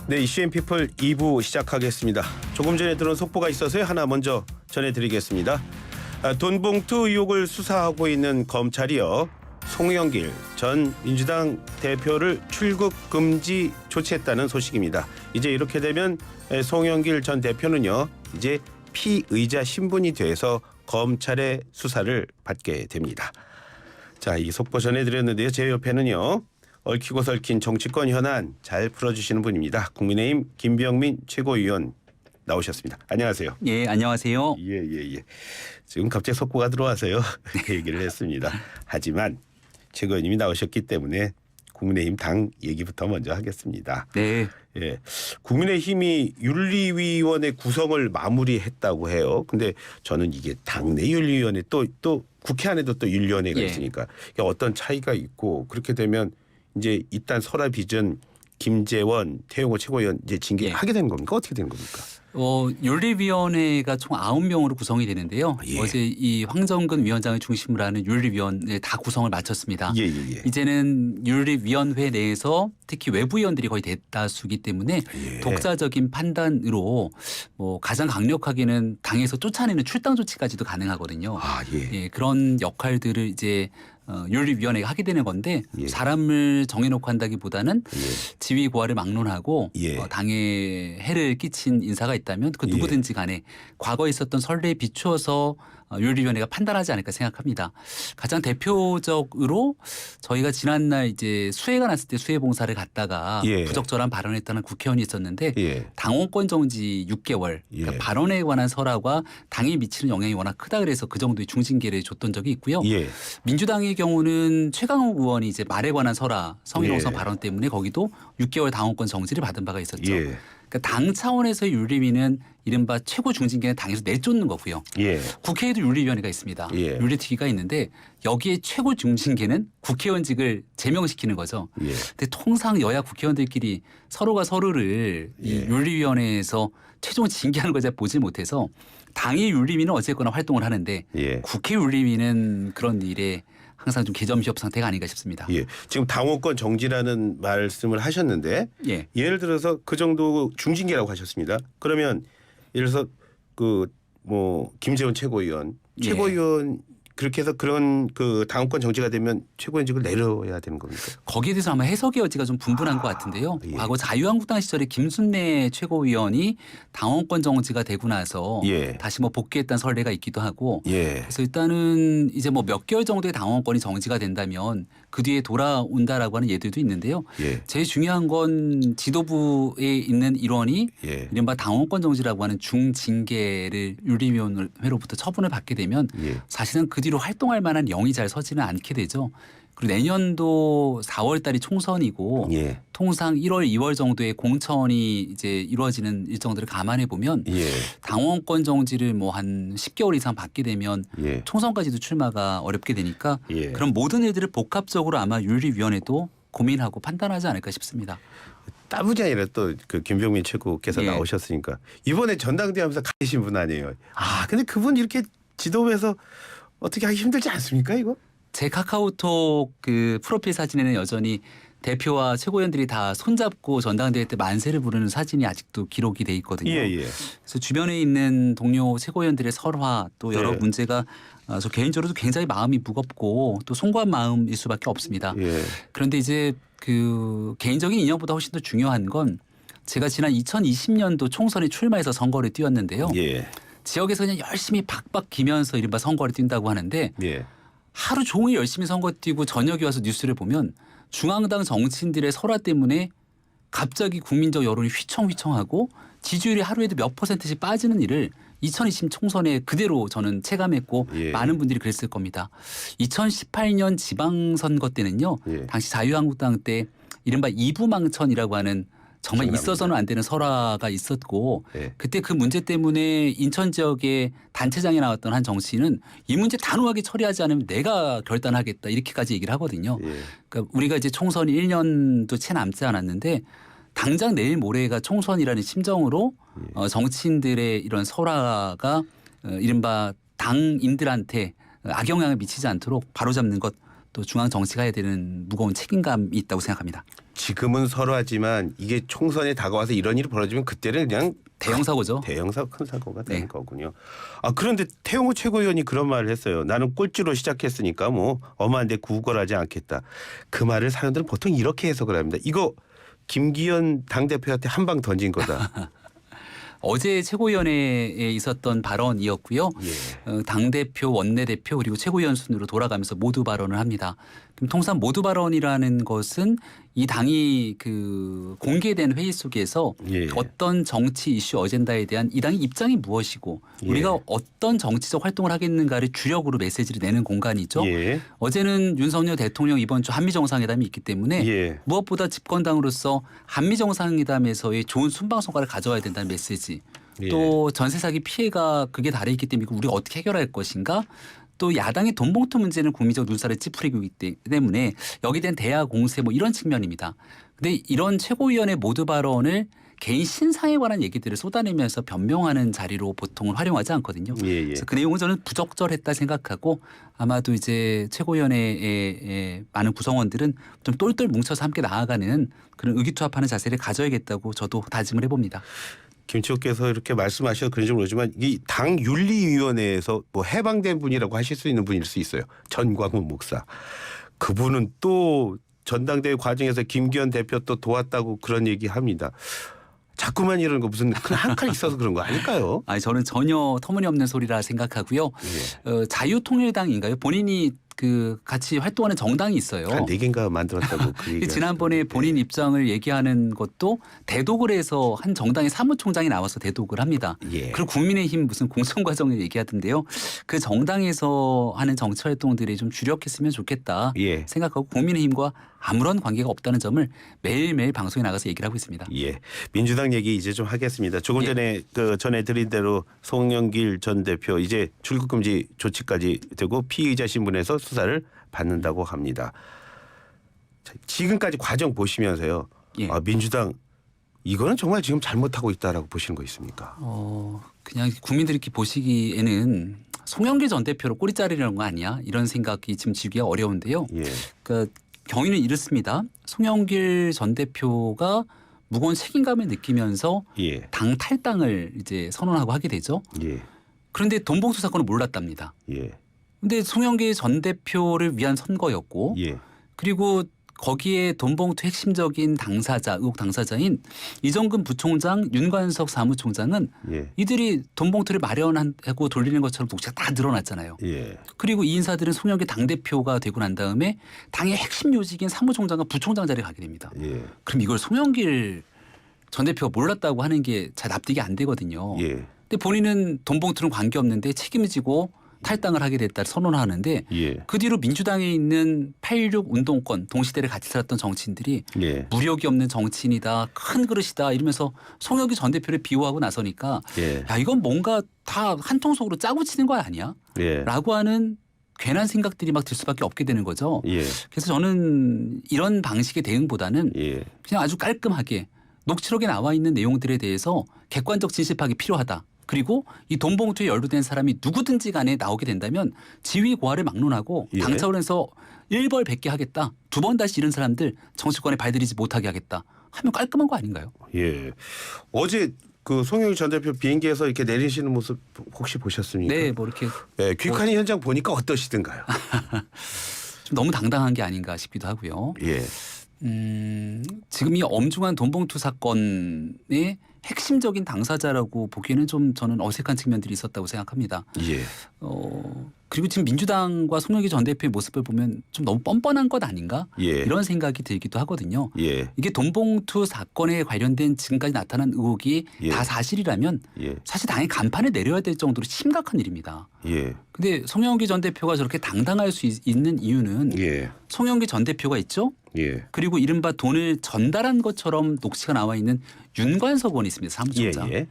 네, 이슈앤피플 2부 시작하겠습니다. 조금 전에 들은 속보가 있어서요. 하나 먼저 전해드리겠습니다. 돈봉투 의혹을 수사하고 있는 검찰이요. 송영길 전 민주당 대표를 출국 금지 조치했다는 소식입니다. 이제 이렇게 되면 송영길 전 대표는요. 이제 피의자 신분이 돼서 검찰의 수사를 받게 됩니다. 자, 이 속보 전해드렸는데요. 제 옆에는요. 얽히고 설킨 정치권 현안 잘 풀어주시는 분입니다. 국민의힘 김병민 최고위원 나오셨습니다. 안녕하세요. 예, 안녕하세요. 예. 지금 갑자기 속보가 들어와서요. 그 얘기를 했습니다. 하지만 최고위원님이 나오셨기 때문에 국민의힘 당 얘기부터 먼저 하겠습니다. 네. 예, 국민의힘이 윤리위원회 구성을 마무리했다고 해요. 근데 저는 이게 당내 윤리위원회 또 국회 안에도 또 윤리위원회가 있으니까 이게 어떤 차이가 있고 그렇게 되면 이제 일단 설화 비전 김재원 태용호 최고위원 이제 징계하게 되는 겁니까? 어떻게 되는 겁니까? 윤리위원회가 총 9명으로 구성이 되는데요. 예. 어제 이 황정근 위원장을 중심으로 하는 윤리위원회 다 구성을 마쳤습니다. 예. 이제는 윤리위원회 내에서 특히 외부위원들이 거의 대다수기 때문에 예. 독자적인 판단으로 가장 강력하게는 당에서 쫓아내는 출당 조치까지도 가능하거든요. 예, 그런 역할들을 이제 윤리위원회가 하게 되는 건데 예. 사람을 정해놓고 한다기보다는 지위 고하를 막론하고 예. 당에 해를 끼친 인사가 있다면 그 누구든지 간에 과거에 있었던 선례에 비추어서 윤리위원회가 판단하지 않을까 생각합니다. 가장 대표적으로 저희가 지난날 이제 수해가 났을 때 수해 봉사를 갔다가 예. 부적절한 발언을 했다는 국회의원이 있었는데 예. 당원권 정지 6개월 그러니까 발언에 관한 설화가 당에 미치는 영향이 워낙 크다 그래서 그 정도의 중징계를 줬던 적이 있고요. 예. 민주당의 경우는 최강욱 의원이 이제 말에 관한 설화 성희롱성 발언 때문에 거기도 6개월 당원권 정지를 받은 바가 있었죠. 예. 그러니까 당 차원에서의 윤리위는 이른바 최고 중징계는 당에서 내쫓는 거고요. 예. 국회에도 윤리위원회가 있습니다. 예. 윤리특위가 있는데 여기에 최고 중징계는 국회의원직을 제명시키는 거죠. 예. 근데 통상 여야 국회의원들끼리 서로가 서로를 이 윤리위원회에서 최종 징계하는 걸 잘 보지 못해서 당의 윤리위는 어쨌거나 활동을 하는데 국회 윤리위는 그런 일에 항상 좀 개점시업 상태가 아닌가 싶습니다. 예. 지금 당원권 정지라는 말씀을 하셨는데 예를 들어서 그 정도 중징계라고 하셨습니다. 그러면 예를 들어서 김재원 최고위원 그렇게 해서 그런 그 당원권 정지가 되면 최고위원직을 내려야 되는 겁니까? 거기에 대해서 아마 해석의 여지가 좀 분분한 것 같은데요. 과거 자유한국당 시절에 김순례 최고위원이 당원권 정지가 되고 나서 다시 복귀했다는 설례가 있기도 하고 그래서 일단은 이제 몇 개월 정도의 당원권이 정지가 된다면 그 뒤에 돌아온다라고 하는 예들도 있는데요. 제일 중요한 건 지도부에 있는 일원이 이른바 당원권 정지라고 하는 중징계를 윤리위원회로부터 처분을 받게 되면 사실은 그 뒤로 활동할 만한 영이 잘 서지는 않게 되죠. 그리고 내년도 4월 달이 총선이고 통상 1월, 2월 정도의 공천이 이제 이루어지는 일정들을 감안해 보면 당원권 정지를 한 10개월 이상 받게 되면 총선까지도 출마가 어렵게 되니까 그런 모든 일들을 복합적으로 아마 윤리위원회도 고민하고 판단하지 않을까 싶습니다. 따부지 아니라 또 그 김병민 최고께서 나오셨으니까 이번에 전당대회 하면서 가신 분 아니에요. 근데 그분 이렇게 지도부에서 어떻게 하기 힘들지 않습니까 이거? 제 카카오톡 그 프로필 사진에는 여전히 대표와 최고위원들이 다 손잡고 전당대회 때 만세를 부르는 사진이 아직도 기록이 돼 있거든요. 그래서 주변에 있는 동료 최고위원들의 설화 또 여러 문제가 저 개인적으로도 굉장히 마음이 무겁고 또 송구한 마음일 수밖에 없습니다. 그런데 이제 그 개인적인 인연보다 훨씬 더 중요한 건 제가 지난 2020년도 총선에 출마해서 선거를 뛰었는데요. 지역에서 그냥 열심히 박박 기면서 이른바 선거를 뛴다고 하는데 하루 종일 열심히 선거 뛰고 저녁에 와서 뉴스를 보면 중앙당 정치인들의 설화 때문에 갑자기 국민적 여론이 휘청휘청하고 지지율이 하루에도 몇 %씩 빠지는 일을 2020 총선에 그대로 저는 체감했고 많은 분들이 그랬을 겁니다. 2018년 지방선거 때는요. 당시 자유한국당 때 이른바 이부망천이라고 하는 정말 있어서는 안 되는 설화가 있었고 그때 그 문제 때문에 인천 지역의 단체장에 나왔던 한 정치인은 이 문제 단호하게 처리하지 않으면 내가 결단하겠다 이렇게까지 얘기를 하거든요. 그러니까 우리가 이제 총선이 1년도 채 남지 않았는데 당장 내일 모레가 총선이라는 심정으로 정치인들의 이런 설화가 이른바 당인들한테 악영향을 미치지 않도록 바로잡는 것 또 중앙 정치가 해야 되는 무거운 책임감이 있다고 생각합니다. 지금은 서로하지만 이게 총선에 다가와서 이런 일이 벌어지면 그때는 그냥 대형 사고죠. 대형 사고, 큰 사고가 되는 네. 거군요. 아 그런데 태용호 최고위원이 그런 말을 했어요. 나는 꼴찌로 시작했으니까 뭐 엄한데 구걸하지 않겠다. 그 말을 사람들은 보통 이렇게 해석을 합니다. 이거 김기현 당대표한테 한 방 던진 거다. 어제 최고위원회에 있었던 발언이었고요. 예. 당대표, 원내대표 그리고 최고위원 순으로 돌아가면서 모두 발언을 합니다. 그럼 통상 모두 발언이라는 것은 이 당이 그 공개된 회의 속에서 예. 어떤 정치 이슈 어젠다에 대한 이 당의 입장이 무엇이고 예. 우리가 어떤 정치적 활동을 하겠는가를 주력으로 메시지를 내는 공간이죠. 예. 어제는 윤석열 대통령 이번 주 한미정상회담이 있기 때문에 예. 무엇보다 집권당으로서 한미정상회담에서의 좋은 순방성과를 가져와야 된다는 메시지. 예. 또 전세 사기 피해가 극에 달해 있기 때문에 우리가 어떻게 해결할 것인가. 또 야당의 돈봉투 문제는 국민적 눈살을 찌푸리고 있기 때문에 여기에 대한 대화 공세 뭐 이런 측면입니다. 근데 이런 최고위원회 모두 발언을 개인 신상에 관한 얘기들을 쏟아내면서 변명하는 자리로 보통은 활용하지 않거든요. 예, 예. 그래서 그 내용은 저는 부적절했다 생각하고 아마도 이제 최고위원회의 많은 구성원들은 좀 똘똘 뭉쳐서 함께 나아가는 그런 의기투합하는 자세를 가져야겠다고 저도 다짐을 해봅니다. 김치호께서 이렇게 말씀하셔서 그런지 모르지만 이 당 윤리위원회에서 뭐 해방된 분이라고 하실 수 있는 분일 수 있어요. 전광훈 목사. 그분은 또 전당대회 과정에서 김기현 대표 또 도왔다고 그런 얘기합니다. 자꾸만 이러는 거 무슨 한 칼 있어서 그런 거 아닐까요? 아니 저는 전혀 터무니없는 소리라 생각하고요. 예. 자유통일당인가요? 본인이 그 같이 활동하는 정당이 있어요. 한 4개인가 만들었다고 그 얘기. 지난번에 본인 입장을 얘기하는 것도 대독을 해서 한 정당의 사무총장이 나와서 대독을 합니다. 예. 그리고 국민의힘 무슨 공천과정을 얘기하던데요. 그 정당에서 하는 정치활동들이 좀 주력했으면 좋겠다 예. 생각하고 국민의힘과 아무런 관계가 없다는 점을 매일매일 방송에 나가서 얘기를 하고 있습니다. 예, 민주당 얘기 이제 좀 하겠습니다. 조금 예. 전에 그 전해드린 대로 송영길 전 대표 이제 출국금지 조치까지 되고 피의자 신분에서 수사를 받는다고 합니다. 자, 지금까지 과정 보시면서요. 예. 아, 민주당 이거는 정말 지금 잘못하고 있다라고 보시는 거 있습니까? 그냥 국민들이 이렇게 보시기에는 송영길 전 대표로 꼬리 자르려는 거 아니야? 이런 생각이 지금 지기가 어려운데요. 예, 그러니까 경위는 이렇습니다. 송영길 전 대표가 무거운 책임감을 느끼면서 예, 당 탈당을 이제 선언하고 하게 되죠. 예, 그런데 돈봉투 사건을 몰랐답니다. 예, 근데 송영길 전 대표를 위한 선거였고 예, 그리고 거기에 돈봉투 핵심적인 당사자, 의혹 당사자인 이정근 부총장, 윤관석 사무총장은 예, 이들이 돈봉투를 마련하고 돌리는 것처럼 녹취가 다 늘어났잖아요. 예, 그리고 이 인사들은 송영길 당대표가 되고 난 다음에 당의 핵심 요직인 사무총장과 부총장 자리에 가게 됩니다. 예, 그럼 이걸 송영길 전 대표가 몰랐다고 하는 게 잘 납득이 안 되거든요. 예, 근데 본인은 돈봉투는 관계없는데 책임을 지고 탈당을 하게 됐다 선언을 하는데 예, 그 뒤로 민주당에 있는 8.16 운동권 동시대를 같이 살았던 정치인들이 예, 무력이 없는 정치인이다. 큰 그릇이다. 이러면서 송영길 전 대표를 비호하고 나서니까 예, 야 이건 뭔가 다 한통 속으로 짜고 치는 거 아니야? 예, 라고 하는 괜한 생각들이 막 들 수밖에 없게 되는 거죠. 예, 그래서 저는 이런 방식의 대응보다는 예, 그냥 아주 깔끔하게 녹취록에 나와 있는 내용들에 대해서 객관적 진실파악이 필요하다. 그리고 이 돈봉투에 연루된 사람이 누구든지 간에 나오게 된다면 지위 고하를 막론하고 예. 당 차원에서 일벌백계 하겠다. 2번 다시 이런 사람들 정치권에 발들이지 못하게 하겠다. 하면 깔끔한 거 아닌가요? 예. 어제 그 송영길 전 대표 비행기에서 이렇게 내리시는 모습 혹시 보셨습니까? 네, 뭐 이렇게 예, 귀환이 현장 보니까 어떠시던가요? 좀 너무 당당한 게 아닌가 싶기도 하고요. 예, 지금 이 엄중한 돈봉투 사건의 핵심적인 당사자라고 보기에는 좀 저는 어색한 측면들이 있었다고 생각합니다. 예, 그리고 지금 민주당과 송영길 전 대표의 모습을 보면 좀 너무 뻔뻔한 것 아닌가? 예, 이런 생각이 들기도 하거든요. 예, 이게 돈봉투 사건에 관련된 지금까지 나타난 의혹이 예. 다 사실이라면 예, 사실 당의 간판을 내려야 될 정도로 심각한 일입니다. 예, 근데 송영길 전 대표가 저렇게 당당할 수 있는 이유는 예, 송영길 전 대표가 있죠. 예, 그리고 이른바 돈을 전달한 것처럼 녹취가 나와 있는 윤관석 의원이 있습니다. 예, 사무총장. 예,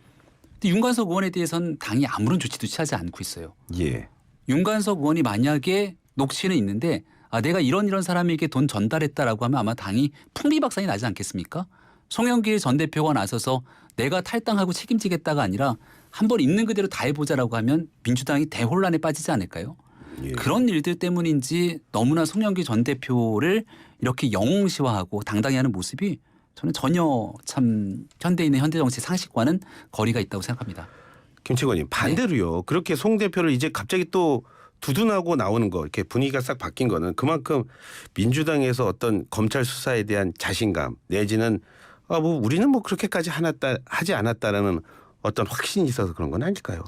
근데 윤관석 의원에 대해서는 당이 아무런 조치도 취하지 않고 있어요. 예, 윤관석 의원이 만약에 녹취는 있는데 내가 이런 사람에게 돈 전달했다라고 하면 아마 당이 풍비박산이 나지 않겠습니까? 송영길 전 대표가 나서서 내가 탈당하고 책임지겠다가 아니라 한번 있는 그대로 다 해보자라고 하면 민주당이 대혼란에 빠지지 않을까요? 예. 그런 일들 때문인지 너무나 송영길 전 대표를 이렇게 영웅시화하고 당당히 하는 모습이 저는 전혀 참 현대인의 현대 정치 상식과는 거리가 있다고 생각합니다. 김치권님 반대로요. 네. 그렇게 송 대표를 이제 갑자기 또 두둔하고 나오는 거 이렇게 분위기가 싹 바뀐 거는 그만큼 민주당에서 어떤 검찰 수사에 대한 자신감 내지는 뭐 우리는 뭐 그렇게까지 하지 않았다라는 어떤 확신이 있어서 그런 건 아닐까요?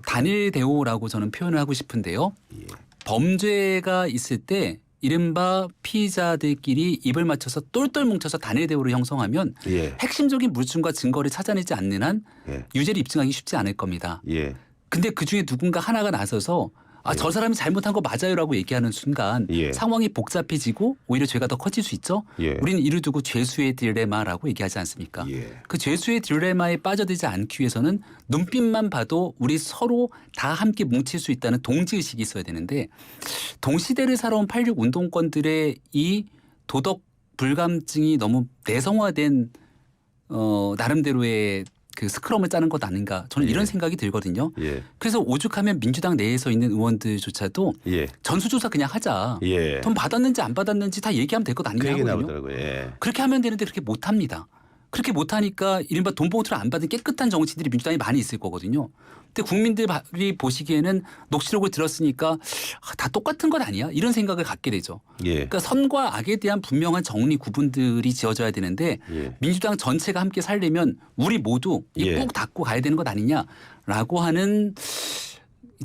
단일 대오라고 저는 표현을 하고 싶은데요. 예. 범죄가 있을 때 이른바 피의자들끼리 입을 맞춰서 똘똘 뭉쳐서 단일 대오를 형성하면 예. 핵심적인 물증과 증거를 찾아내지 않는 한 예. 유죄를 입증하기 쉽지 않을 겁니다. 예. 근데 그중에 누군가 하나가 나서서 저 사람이 잘못한 거 맞아요라고 얘기하는 순간 예. 상황이 복잡해지고 오히려 죄가 더 커질 수 있죠. 예. 우리는 이를 두고 죄수의 딜레마라고 얘기하지 않습니까? 예. 그 죄수의 딜레마에 빠져들지 않기 위해서는 눈빛만 봐도 우리 서로 다 함께 뭉칠 수 있다는 동지의식이 있어야 되는데 동시대를 살아온 86 운동권들의 이 도덕 불감증이 너무 내성화된 나름대로의 그 스크럼을 짜는 것 아닌가 저는 이런 생각이 들거든요. 예. 그래서 오죽하면 민주당 내에서 있는 의원들조차도 예. 전수조사 그냥 하자. 예. 돈 받았는지 안 받았는지 다 얘기하면 될 것 그 아닌가 얘기 하거든요. 나오더라고요. 예. 그렇게 하면 되는데 그렇게 못합니다. 그렇게 못하니까 이른바 돈 봉투를 안 받은 깨끗한 정치인들이 민주당에 많이 있을 거거든요. 근데 국민들이 보시기에는 녹취록을 들었으니까 다 똑같은 것 아니야? 이런 생각을 갖게 되죠. 예. 그러니까 선과 악에 대한 분명한 정리 구분들이 지어져야 되는데 예. 민주당 전체가 함께 살려면 우리 모두 이 예. 꼭 닫고 가야 되는 것 아니냐라고 하는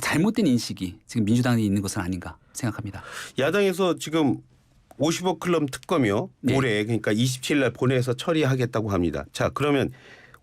잘못된 인식이 지금 민주당에 있는 것은 아닌가 생각합니다. 야당에서 지금 50억 클럽 특검이요. 네. 올해 그러니까 27일 날 본회에서 처리하겠다고 합니다. 자, 그러면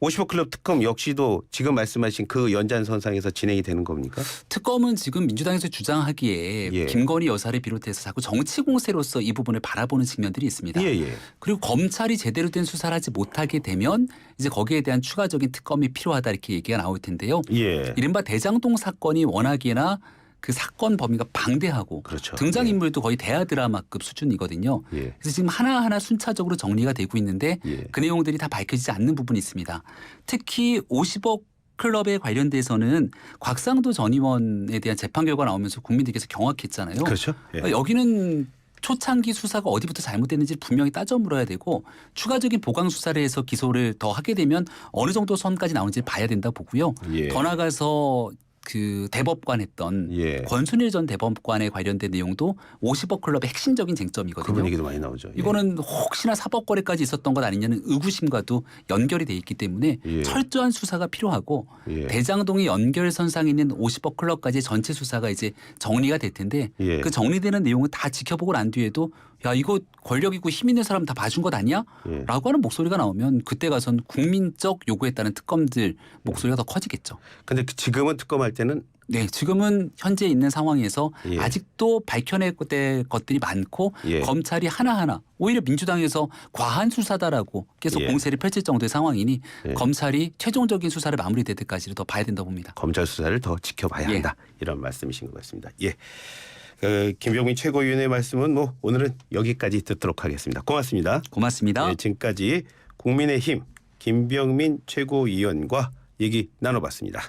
50억 클럽 특검 역시도 지금 말씀하신 그 연장선상에서 진행이 되는 겁니까? 특검은 지금 민주당에서 주장하기에 예. 김건희 여사를 비롯해서 자꾸 정치 공세로서 이 부분을 바라보는 측면들이 있습니다. 예, 예. 그리고 검찰이 제대로 된 수사를 하지 못하게 되면 이제 거기에 대한 추가적인 특검이 필요하다 이렇게 얘기가 나올 텐데요. 예. 이른바 대장동 사건이 워낙이나 그 사건 범위가 방대하고 그렇죠. 등장인물도 거의 대하 드라마급 수준이거든요. 예. 그래서 지금 하나하나 순차적으로 정리가 되고 있는데 예. 그 내용들이 다 밝혀지지 않는 부분이 있습니다. 특히 50억 클럽에 관련돼서는 곽상도 전 의원에 대한 재판 결과 나오면서 국민들께서 경악했잖아요. 그렇죠. 예. 여기는 초창기 수사가 어디부터 잘못됐는지 분명히 따져 물어야 되고 추가적인 보강 수사를 해서 기소를 더 하게 되면 어느 정도 선까지 나오는지 봐야 된다 보고요. 예. 더 나가서 그 대법관 했던 예. 권순일 전 대법관에 관련된 내용도 50억 클럽의 핵심적인 쟁점이거든요. 그분 얘기도 많이 나오죠. 예. 이거는 혹시나 사법 거래까지 있었던 것 아니냐는 의구심과도 연결이 돼 있기 때문에 예. 철저한 수사가 필요하고 예. 대장동의 연결선상에 있는 50억 클럽까지 전체 수사가 이제 정리가 될 텐데 예. 그 정리되는 내용을 다 지켜보고 난 뒤에도 야 이거 권력 있고 힘 있는 사람 다 봐준 것 아니야? 예. 라고 하는 목소리가 나오면 그때 가선 국민적 요구에 따른 특검들 목소리가 더 커지겠죠. 근데 지금은 특검할 때는 네, 지금은 현재 있는 상황에서 예. 아직도 밝혀낼 것들이 많고 예. 검찰이 하나하나 오히려 민주당에서 과한 수사다라고 계속 예. 공세를 펼칠 정도의 상황이니 예. 검찰이 최종적인 수사를 마무리될 때까지를 더 봐야 된다고 봅니다. 검찰 수사를 더 지켜봐야 예. 한다. 이런 말씀이신 것 같습니다. 예. 김병민 최고위원의 말씀은 뭐 오늘은 여기까지 듣도록 하겠습니다. 고맙습니다. 고맙습니다. 예, 지금까지 국민의힘 김병민 최고위원과 얘기 나눠봤습니다.